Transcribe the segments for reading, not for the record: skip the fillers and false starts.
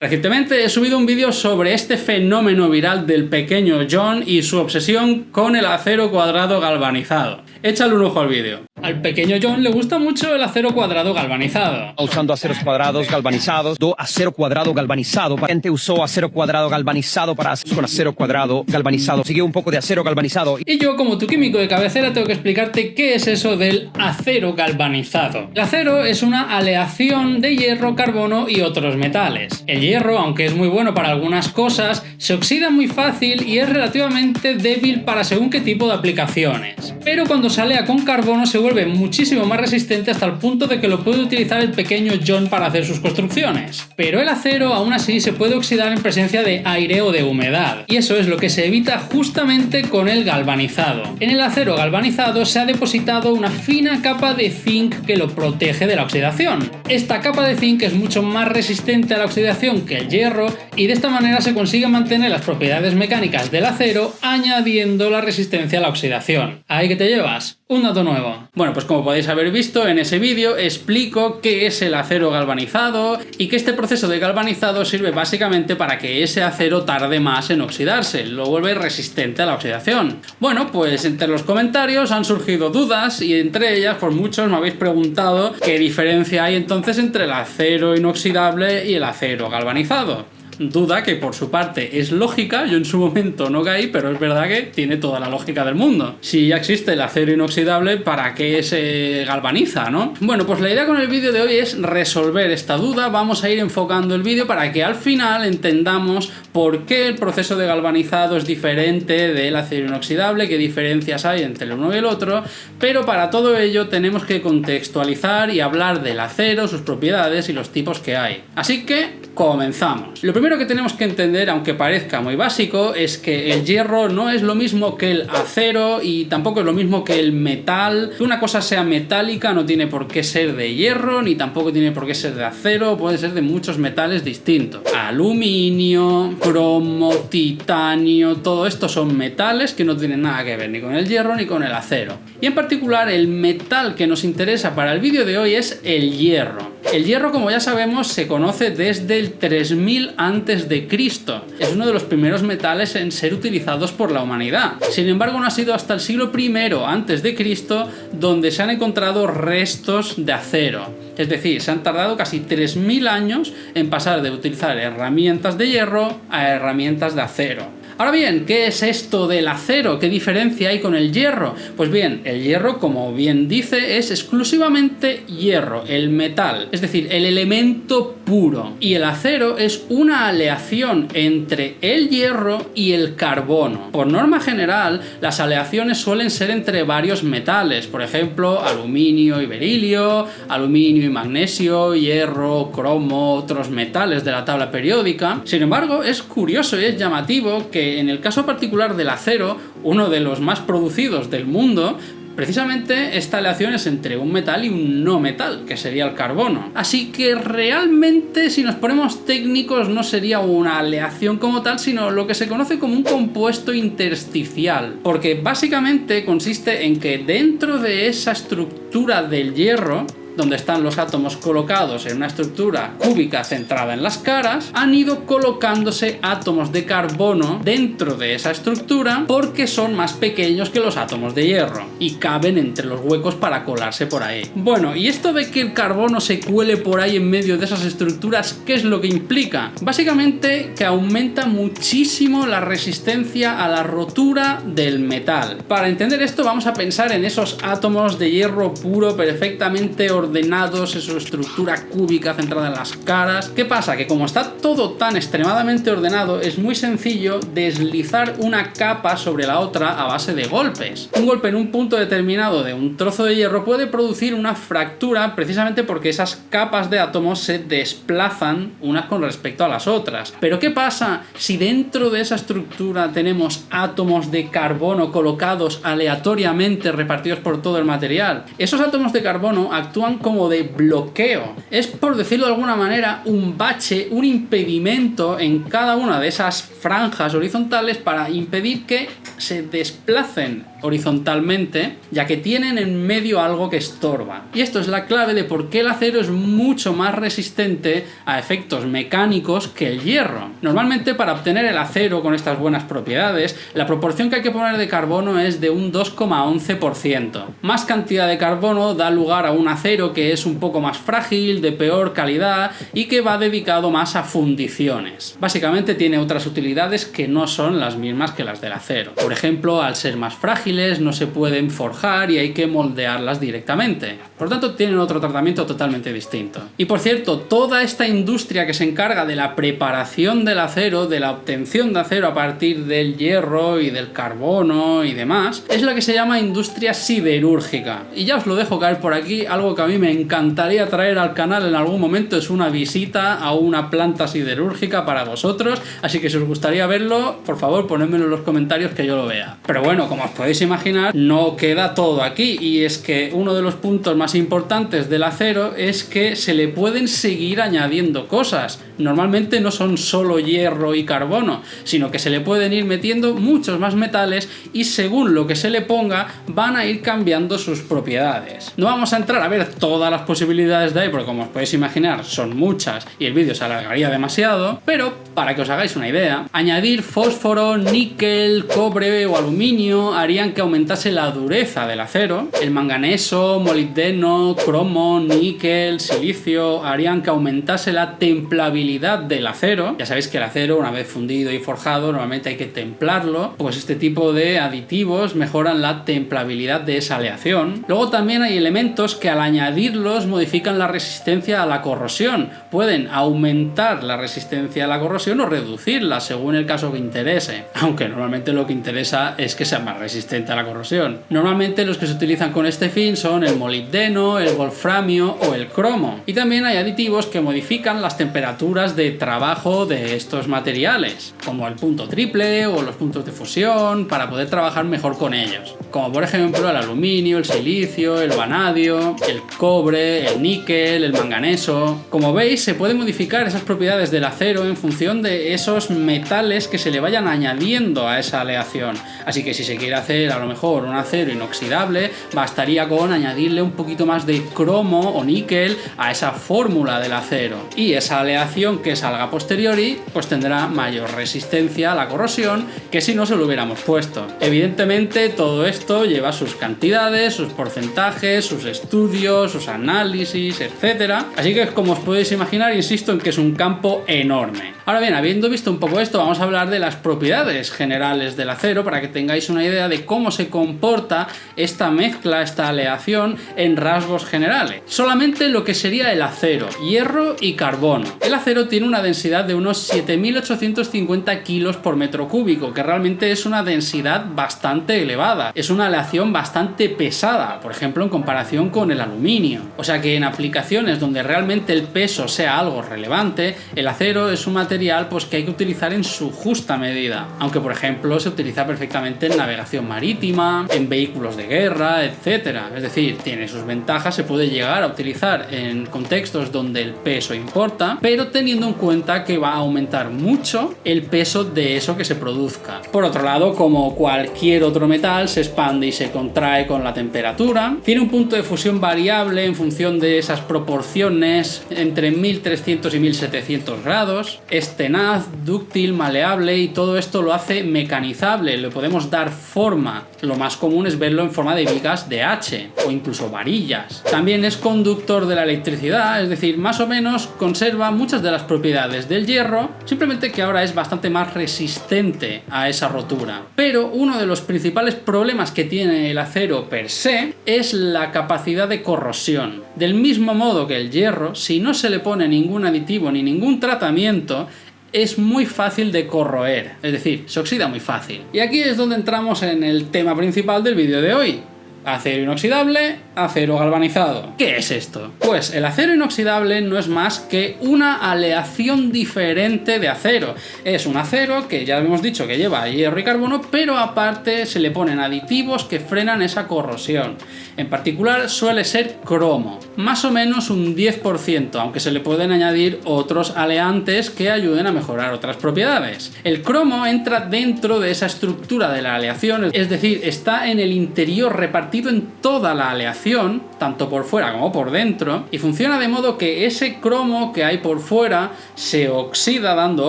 Recientemente he subido un vídeo sobre este fenómeno viral del pequeño John y su obsesión con el acero cuadrado galvanizado. Échale un ojo al vídeo. Al pequeño John le gusta mucho el acero cuadrado galvanizado. Usando aceros cuadrados galvanizados, acero cuadrado galvanizado. La gente usó acero cuadrado galvanizado para con acero cuadrado galvanizado. Siguió un poco de acero galvanizado. Y yo, como tu químico de cabecera, tengo que explicarte qué es eso del acero galvanizado. El acero es una aleación de hierro, carbono y otros metales. El hierro, aunque es muy bueno para algunas cosas, se oxida muy fácil y es relativamente débil para según qué tipo de aplicaciones. Pero cuando se alea con carbono se vuelve muchísimo más resistente hasta el punto de que lo puede utilizar el pequeño John para hacer sus construcciones. Pero el acero aún así se puede oxidar en presencia de aire o de humedad, y eso es lo que se evita justamente con el galvanizado. En el acero galvanizado se ha depositado una fina capa de zinc que lo protege de la oxidación. Esta capa de zinc es mucho más resistente a la oxidación que el hierro y de esta manera se consigue mantener las propiedades mecánicas del acero añadiendo la resistencia a la oxidación. ¿Ahí que te llevas? Un dato nuevo. Bueno, pues como podéis haber visto en ese vídeo explico qué es el acero galvanizado y que este proceso de galvanizado sirve básicamente para que ese acero tarde más en oxidarse, lo vuelve resistente a la oxidación. Bueno, pues entre los comentarios han surgido dudas y entre ellas pues muchos me habéis preguntado qué diferencia hay entonces entre el acero inoxidable y el acero galvanizado. Duda que por su parte es lógica, yo en su momento no caí, pero es verdad que tiene toda la lógica del mundo. Si ya existe el acero inoxidable, ¿para qué se galvaniza, no? Bueno, pues la idea con el vídeo de hoy es resolver esta duda. Vamos a ir enfocando el vídeo para que al final entendamos por qué el proceso de galvanizado es diferente del acero inoxidable, qué diferencias hay entre el uno y el otro, pero para todo ello tenemos que contextualizar y hablar del acero, sus propiedades y los tipos que hay. Así que comenzamos. Lo primero que tenemos que entender, aunque parezca muy básico, es que el hierro no es lo mismo que el acero y tampoco es lo mismo que el metal. Que una cosa sea metálica no tiene por qué ser de hierro, ni tampoco tiene por qué ser de acero, puede ser de muchos metales distintos. Aluminio, cromo, titanio, todo esto son metales que no tienen nada que ver ni con el hierro ni con el acero. Y en particular el metal que nos interesa para el vídeo de hoy es el hierro. El hierro, como ya sabemos, se conoce desde el 3000 antes de Cristo. Es uno de los primeros metales en ser utilizados por la humanidad. Sin embargo, no ha sido hasta el siglo I antes de Cristo donde se han encontrado restos de acero. Es decir, se han tardado casi 3000 años en pasar de utilizar herramientas de hierro a herramientas de acero. Ahora bien, ¿qué es esto del acero? ¿Qué diferencia hay con el hierro? Pues bien, el hierro, como bien dice, es exclusivamente hierro, el metal, es decir, el elemento puro. Y el acero es una aleación entre el hierro y el carbono. Por norma general, las aleaciones suelen ser entre varios metales, por ejemplo, aluminio y berilio, aluminio y magnesio, hierro, cromo, otros metales de la tabla periódica. Sin embargo, es curioso y es llamativo que en el caso particular del acero, uno de los más producidos del mundo, precisamente esta aleación es entre un metal y un no metal, que sería el carbono. Así que realmente, si nos ponemos técnicos, no sería una aleación como tal, sino lo que se conoce como un compuesto intersticial. Porque básicamente consiste en que dentro de esa estructura del hierro, donde están los átomos colocados en una estructura cúbica centrada en las caras, han ido colocándose átomos de carbono dentro de esa estructura porque son más pequeños que los átomos de hierro y caben entre los huecos para colarse por ahí. Bueno, y esto de que el carbono se cuele por ahí en medio de esas estructuras, ¿qué es lo que implica? Básicamente que aumenta muchísimo la resistencia a la rotura del metal. Para entender esto vamos a pensar en esos átomos de hierro puro perfectamente ordenados en su estructura cúbica centrada en las caras. ¿Qué pasa? Que como está todo tan extremadamente ordenado, es muy sencillo deslizar una capa sobre la otra a base de golpes. Un golpe en un punto determinado de un trozo de hierro puede producir una fractura precisamente porque esas capas de átomos se desplazan unas con respecto a las otras. Pero ¿qué pasa si dentro de esa estructura tenemos átomos de carbono colocados aleatoriamente repartidos por todo el material? Esos átomos de carbono actúan función como de bloqueo. Es, por decirlo de alguna manera, un bache, un impedimento en cada una de esas franjas horizontales para impedir que se desplacen horizontalmente, ya que tienen en medio algo que estorba. Y esto es la clave de por qué el acero es mucho más resistente a efectos mecánicos que el hierro. Normalmente, para obtener el acero con estas buenas propiedades, la proporción que hay que poner de carbono es de un 2,11%. Más cantidad de carbono da lugar a un acero que es un poco más frágil, de peor calidad y que va dedicado más a fundiciones. Básicamente tiene otras utilidades que no son las mismas que las del acero. Por ejemplo, al ser más frágiles no se pueden forjar y hay que moldearlas directamente. Por tanto, tienen otro tratamiento totalmente distinto. Y por cierto, toda esta industria que se encarga de la preparación del acero, de la obtención de acero a partir del hierro y del carbono y demás, es la que se llama industria siderúrgica. Y ya os lo dejo caer por aquí, algo que a mí me encantaría traer al canal en algún momento es una visita a una planta siderúrgica para vosotros, así que si os gustaría verlo, por favor ponedmelo en los comentarios que yo lo vea. Pero bueno, como os podéis imaginar, no queda todo aquí, y es que uno de los puntos más importantes del acero es que se le pueden seguir añadiendo cosas. Normalmente no son solo hierro y carbono, sino que se le pueden ir metiendo muchos más metales y según lo que se le ponga van a ir cambiando sus propiedades. No vamos a entrar a ver todas las posibilidades de ahí porque, como os podéis imaginar, son muchas y el vídeo se alargaría demasiado, pero para que os hagáis una idea, añadir fósforo, níquel, cobre o aluminio harían que aumentase la dureza del acero. El manganeso, molibdeno, cromo, níquel, silicio harían que aumentase la templabilidad del acero. Ya sabéis que el acero, una vez fundido y forjado, normalmente hay que templarlo, pues este tipo de aditivos mejoran la templabilidad de esa aleación. Luego también hay elementos que al añadirlos modifican la resistencia a la corrosión. Pueden aumentar la resistencia a la corrosión o reducirla según el caso que interese, aunque normalmente lo que interesa es que sea más resistente a la corrosión. Normalmente los que se utilizan con este fin son el molibdeno, el wolframio o el cromo. Y también hay aditivos que modifican las temperaturas de trabajo de estos materiales, como el punto triple o los puntos de fusión, para poder trabajar mejor con ellos, como por ejemplo el aluminio, el silicio, el vanadio, el cobre, el níquel, el manganeso. Como veis, se pueden modificar esas propiedades del acero en función de esos metales que se le vayan añadiendo a esa aleación. Así que si se quiere hacer a lo mejor un acero inoxidable, bastaría con añadirle un poquito más de cromo o níquel a esa fórmula del acero, y esa aleación que salga a posteriori pues tendrá mayor resistencia a la corrosión que si no se lo hubiéramos puesto. Evidentemente todo esto lleva sus cantidades, sus porcentajes, sus estudios, sus análisis, etcétera. Así que, como os podéis imaginar, insisto en que es un campo enorme. Ahora bien, habiendo visto un poco esto, vamos a hablar de las propiedades generales del acero para que tengáis una idea de cómo se comporta esta mezcla, esta aleación en rasgos generales. Solamente lo que sería el acero, hierro y carbono. El acero tiene una densidad de unos 7.850 kilos por metro cúbico, que realmente es una densidad bastante elevada. Es una aleación bastante pesada, por ejemplo, en comparación con el aluminio. O sea que en aplicaciones donde realmente el peso sea algo relevante, el acero es un material pues que hay que utilizar en su justa medida. Aunque, por ejemplo, se utiliza perfectamente en navegación marítima, en vehículos de guerra, etcétera. Es decir, tiene sus ventajas, se puede llegar a utilizar en contextos donde el peso importa, pero teniendo en cuenta que va a aumentar mucho el peso de eso que se produzca. Por otro lado, como cualquier otro metal, se expande y se contrae con la temperatura. Tiene un punto de fusión variable en función de esas proporciones entre 1300 y 1700 grados. Es tenaz, dúctil, maleable, y todo esto lo hace mecanizable, le podemos dar forma. Lo más común es verlo en forma de vigas de H o incluso varillas. También es conductor de la electricidad, es decir, más o menos conserva muchas de las propiedades del hierro, simplemente que ahora es bastante más resistente a esa rotura. Pero uno de los principales problemas que tiene el acero per se es la capacidad de corrosión. Del mismo modo que el hierro, si no se le pone ningún aditivo ni ningún tratamiento, es muy fácil de corroer, es decir, se oxida muy fácil. Y aquí es donde entramos en el tema principal del vídeo de hoy: acero inoxidable, acero galvanizado. ¿Qué es esto? Pues el acero inoxidable no es más que una aleación diferente de acero. Es un acero que ya hemos dicho que lleva hierro y carbono, pero aparte se le ponen aditivos que frenan esa corrosión. En particular suele ser cromo, más o menos un 10%, aunque se le pueden añadir otros aleantes que ayuden a mejorar otras propiedades. El cromo entra dentro de esa estructura de la aleación, es decir, está en el interior repartido en toda la aleación, tanto por fuera como por dentro, y funciona de modo que ese cromo que hay por fuera se oxida dando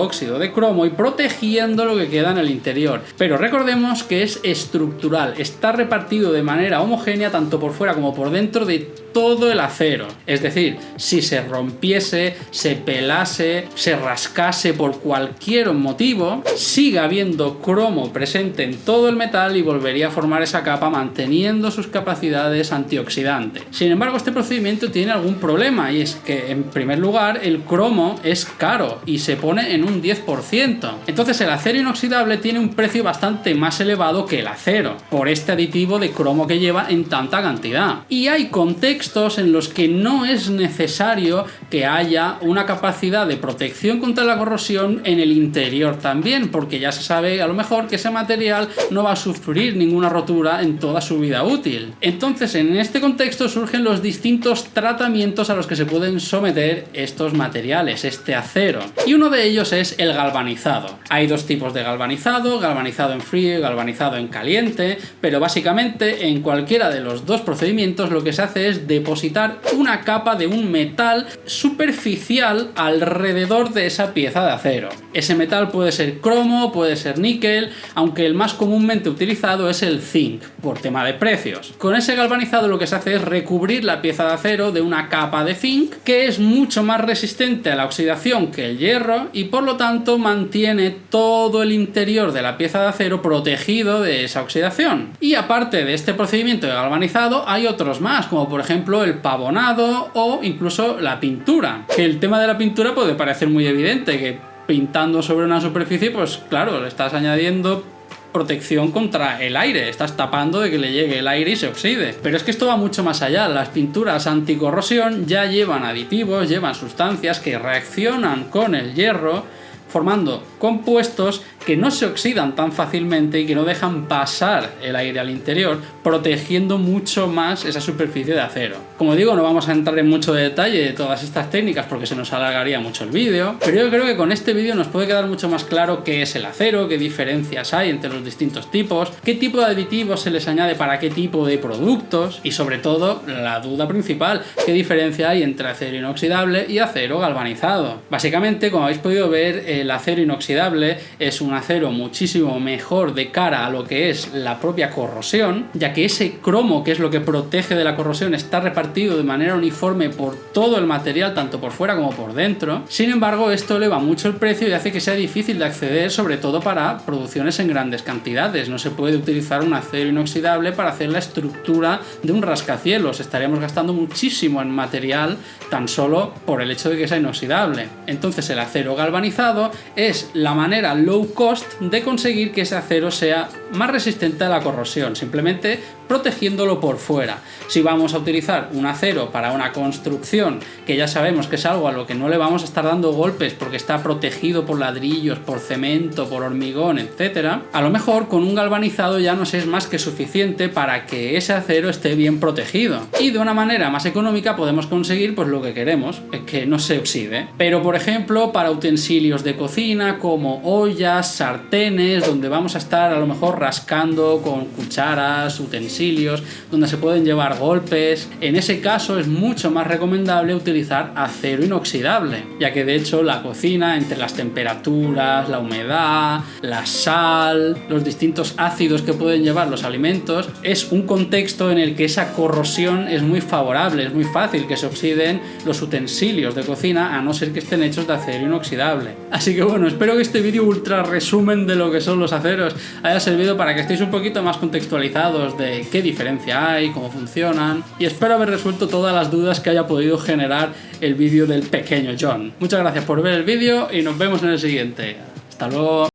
óxido de cromo y protegiendo lo que queda en el interior. Pero recordemos que es estructural, está repartido de manera homogénea tanto por fuera como por dentro de todo el acero. Es decir, si se rompiese, se pelase, se rascase por cualquier motivo, sigue habiendo cromo presente en todo el metal y volvería a formar esa capa manteniendo sus capacidades antioxidantes. Sin embargo, este procedimiento tiene algún problema, y es que, en primer lugar, el cromo es caro y se pone en un 10%. Entonces el acero inoxidable tiene un precio bastante más elevado que el acero, por este aditivo de cromo que lleva en tanta cantidad. Y hay contextos en los que no es necesario que haya una capacidad de protección contra la corrosión en el interior también, porque ya se sabe a lo mejor que ese material no va a sufrir ninguna rotura en toda su vida útil. Entonces, en este contexto surgen los distintos tratamientos a los que se pueden someter estos materiales, este acero, y uno de ellos es el galvanizado. Hay dos tipos de galvanizado en frío y galvanizado en caliente, pero básicamente en cualquiera de los dos procedimientos lo que se hace es depositar una capa de un metal superficial alrededor de esa pieza de acero. Ese metal puede ser cromo, puede ser níquel, aunque el más comúnmente utilizado es el zinc, por tema de precios. Con ese galvanizado lo que se hace es recubrir la pieza de acero de una capa de zinc que es mucho más resistente a la oxidación que el hierro y por lo tanto mantiene todo el interior de la pieza de acero protegido de esa oxidación. Y aparte de este procedimiento de galvanizado hay otros más, como por ejemplo el pavonado o incluso la pintura. Que el tema de la pintura puede parecer muy evidente, que pintando sobre una superficie, pues claro, le estás añadiendo protección contra el aire, estás tapando de que le llegue el aire y se oxide. Pero es que esto va mucho más allá. Las pinturas anticorrosión ya llevan aditivos, llevan sustancias que reaccionan con el hierro formando compuestos que no se oxidan tan fácilmente y que no dejan pasar el aire al interior, protegiendo mucho más esa superficie de acero. Como digo, no vamos a entrar en mucho detalle de todas estas técnicas porque se nos alargaría mucho el vídeo, pero yo creo que con este vídeo nos puede quedar mucho más claro qué es el acero, qué diferencias hay entre los distintos tipos, qué tipo de aditivos se les añade para qué tipo de productos y sobre todo la duda principal, qué diferencia hay entre acero inoxidable y acero galvanizado. Básicamente, como habéis podido ver, el acero inoxidable es un acero muchísimo mejor de cara a lo que es la propia corrosión, ya que ese cromo, que es lo que protege de la corrosión, está repartido de manera uniforme por todo el material, tanto por fuera como por dentro. Sin embargo, esto eleva mucho el precio y hace que sea difícil de acceder, sobre todo para producciones en grandes cantidades. No se puede utilizar un acero inoxidable para hacer la estructura de un rascacielos, estaríamos gastando muchísimo en material tan solo por el hecho de que sea inoxidable. Entonces el acero galvanizado es la manera low cost de conseguir que ese acero sea más resistente a la corrosión, simplemente protegiéndolo por fuera. Si vamos a utilizar un acero para una construcción, que ya sabemos que es algo a lo que no le vamos a estar dando golpes porque está protegido por ladrillos, por cemento, por hormigón, etc., a lo mejor con un galvanizado ya nos es más que suficiente para que ese acero esté bien protegido. Y de una manera más económica podemos conseguir pues lo que queremos, que no se oxide. Pero por ejemplo, para utensilios de cocina como ollas, sartenes, donde vamos a estar a lo mejor rascando con cucharas, utensilios, donde se pueden llevar golpes, en ese caso es mucho más recomendable utilizar acero inoxidable, ya que de hecho la cocina, entre las temperaturas, la humedad, la sal, los distintos ácidos que pueden llevar los alimentos, es un contexto en el que esa corrosión es muy favorable, es muy fácil que se oxiden los utensilios de cocina a no ser que estén hechos de acero inoxidable. Así que bueno, espero que este vídeo ultra resumen de lo que son los aceros haya servido para que estéis un poquito más contextualizados de qué diferencia hay, cómo funcionan, y espero haber resuelto todas las dudas que haya podido generar el vídeo del pequeño John. Muchas gracias por ver el vídeo y nos vemos en el siguiente. Hasta luego.